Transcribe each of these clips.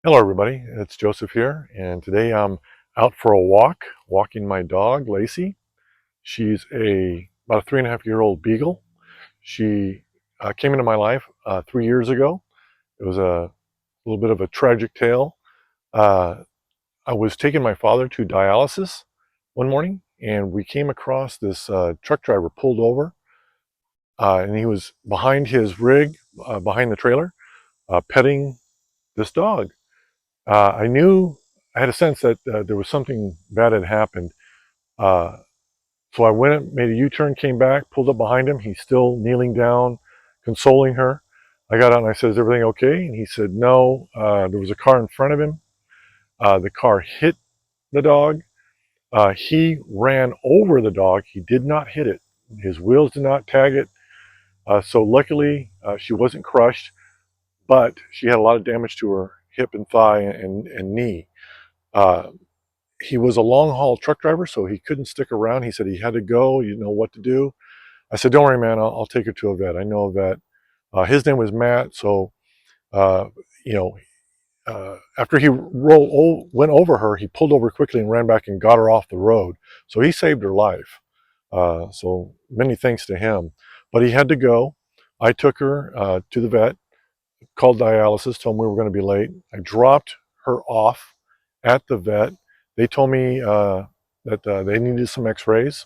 Hello everybody, it's Joseph here, and today I'm out for a walk, walking my dog, Lacey. She's about a 3.5-year-old beagle. She came into my life 3 years ago. It was a little bit of a tragic tale. Uh, I was taking my father to dialysis one morning, and we came across this truck driver pulled over, and he was behind his rig, behind the trailer, petting this dog. I knew, I had a sense that there was something bad had happened. Uh, so I went, made a U-turn, came back, pulled up behind him. He's still kneeling down, consoling her. I got out and I said, "Is everything okay?" And he said, "No." There was a car in front of him. The car hit the dog. He ran over the dog. He did not hit it. His wheels did not tag it. So luckily, she wasn't crushed, but she had a lot of damage to her hip and thigh and knee. Uh, he was a long haul truck driver, so he couldn't stick around. He said he had to go. You know what to do. I said, "Don't worry, man. I'll take her to a vet. I know a vet." His name was Matt. So, uh, you know, after he went over her, he pulled over quickly and ran back and got her off the road. So he saved her life. So many thanks to him. But he had to go. I took her to the vet, called dialysis, told me we were going to be late. I dropped her off at the vet. They told me that they needed some x-rays.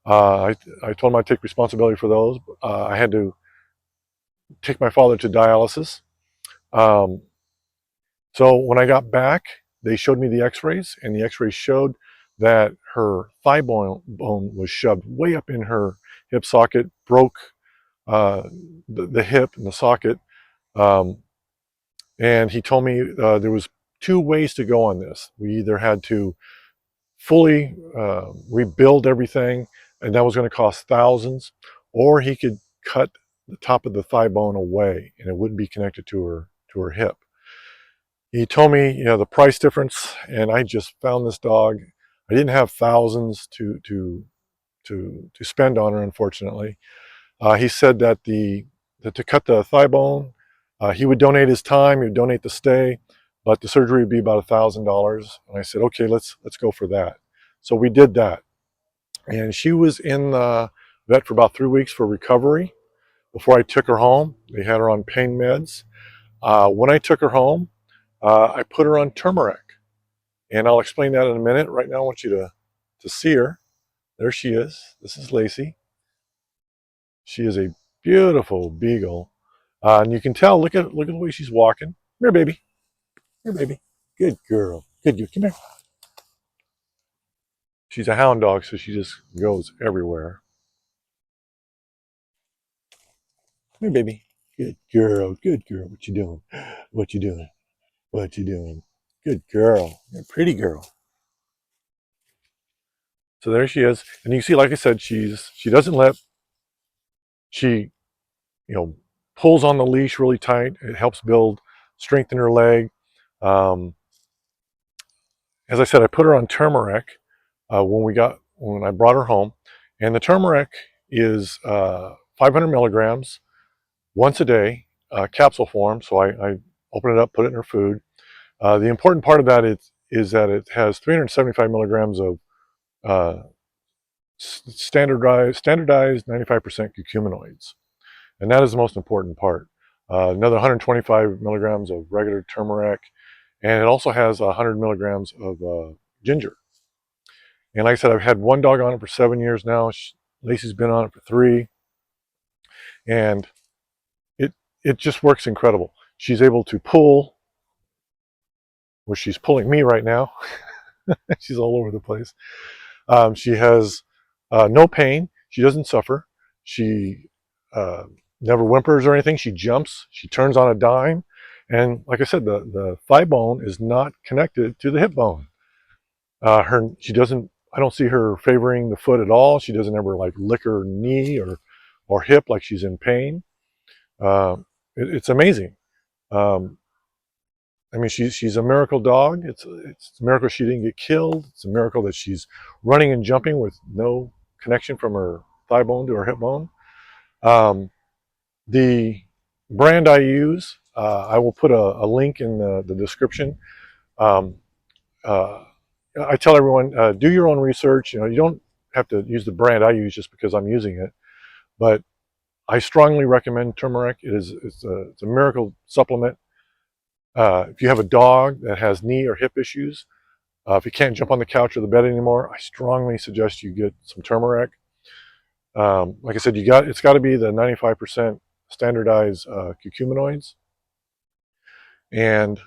I told them I'd take responsibility for those. I had to take my father to dialysis. Um, so when I got back, they showed me the x-rays, and the x-rays showed that her thigh bone was shoved way up in her hip socket, broke the hip and the socket. Um, and he told me there was two ways to go on this. We either had to fully rebuild everything, and that was going to cost thousands, or he could cut the top of the thigh bone away, and it wouldn't be connected to her hip. He told me, the price difference, and I just found this dog. I didn't have thousands to spend on her, unfortunately. He said that to cut the thigh bone, he would donate his time, he would donate the stay, but the surgery would be about $1,000. And I said, okay, let's go for that. So we did that, and she was in the vet for about 3 weeks for recovery. Before I took her home, they had her on pain meds. When I took her home, I put her on turmeric, and I'll explain that in a minute. Right now, I want you to see her. There she is. This is Lacey. She is a beautiful beagle. And you can tell, look at the way she's walking. Come here, baby. Come here, baby. Good girl. Good girl. Come here. She's a hound dog, so she just goes everywhere. Come here, baby. Good girl. Good girl. What you doing? What you doing? What you doing? Good girl. You're a pretty girl. So there she is. And you see, like I said, she doesn't let, she, you know, pulls on the leash really tight. It helps build strength in her leg. Um, as I said, I put her on turmeric when I brought her home, and the turmeric is 500 milligrams once a day, capsule form. So I open it up, put it in her food. The important part of that is that it has 375 milligrams of uh, standardized 95% curcuminoids, and that is the most important part. Another 125 milligrams of regular turmeric, and it also has 100 milligrams of ginger. And like I said, I've had one dog on it for 7 years now. Lacey's been on it for 3, and it just works incredible. She's able to pull, well, she's pulling me right now. She's all over the place. She has no pain. She doesn't suffer. She never whimpers or anything. She jumps. She turns on a dime. And like I said, the thigh bone is not connected to the hip bone. She doesn't. I don't see her favoring the foot at all. She doesn't ever like lick her knee or hip like she's in pain. Uh, it's amazing. Um, I mean, she's a miracle dog. It's a miracle she didn't get killed. It's a miracle that she's running and jumping with no connection from her thigh bone to her hip bone. The brand I use I will put a link in the description. Um, I tell everyone, do your own research. You don't have to use the brand I use just because I'm using it, but I strongly recommend turmeric. It's a miracle supplement. If you have a dog that has knee or hip issues, if you can't jump on the couch or the bed anymore, I strongly suggest you get some turmeric. Like I said, it's got to be the 95% standardized curcuminoids, and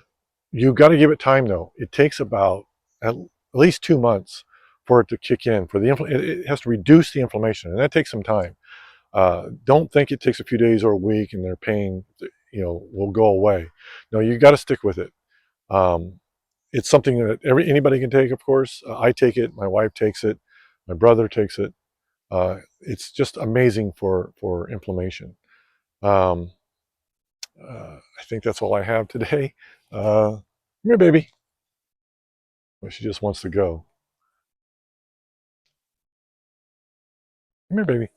you got to give it time though. It takes about at least 2 months for it to kick in. It has to reduce the inflammation, and that takes some time. Don't think it takes a few days or a week and their pain, will go away. No, you got to stick with it. It's something that anybody can take, of course. I take it. My wife takes it. My brother takes it. It's just amazing for inflammation. Um, I think that's all I have today. Come here, baby. Well, she just wants to go. Come here, baby.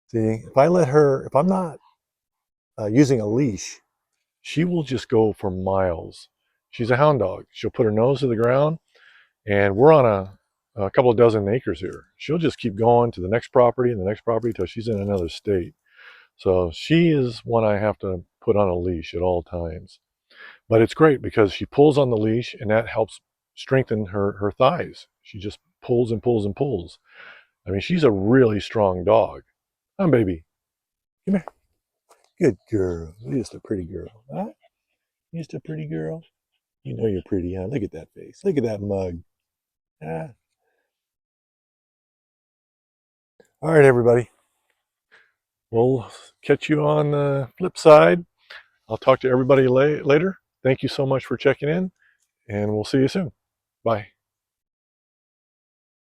See, if I'm not using a leash, she will just go for miles. She's a hound dog. She'll put her nose to the ground, and we're on a couple of dozen acres here. She'll just keep going to the next property and the next property till she's in another state. So she is one I have to put on a leash at all times. But it's great because she pulls on the leash, and that helps strengthen her thighs. She just pulls and pulls and pulls. I mean, she's a really strong dog. Come, baby. Come here. Good girl. You're just a pretty girl. Huh? You're just a pretty girl. You know you're pretty, huh? Look at that face. Look at that mug. Ah. All right, everybody. We'll catch you on the flip side. I'll talk to everybody later. Thank you so much for checking in, and we'll see you soon. Bye.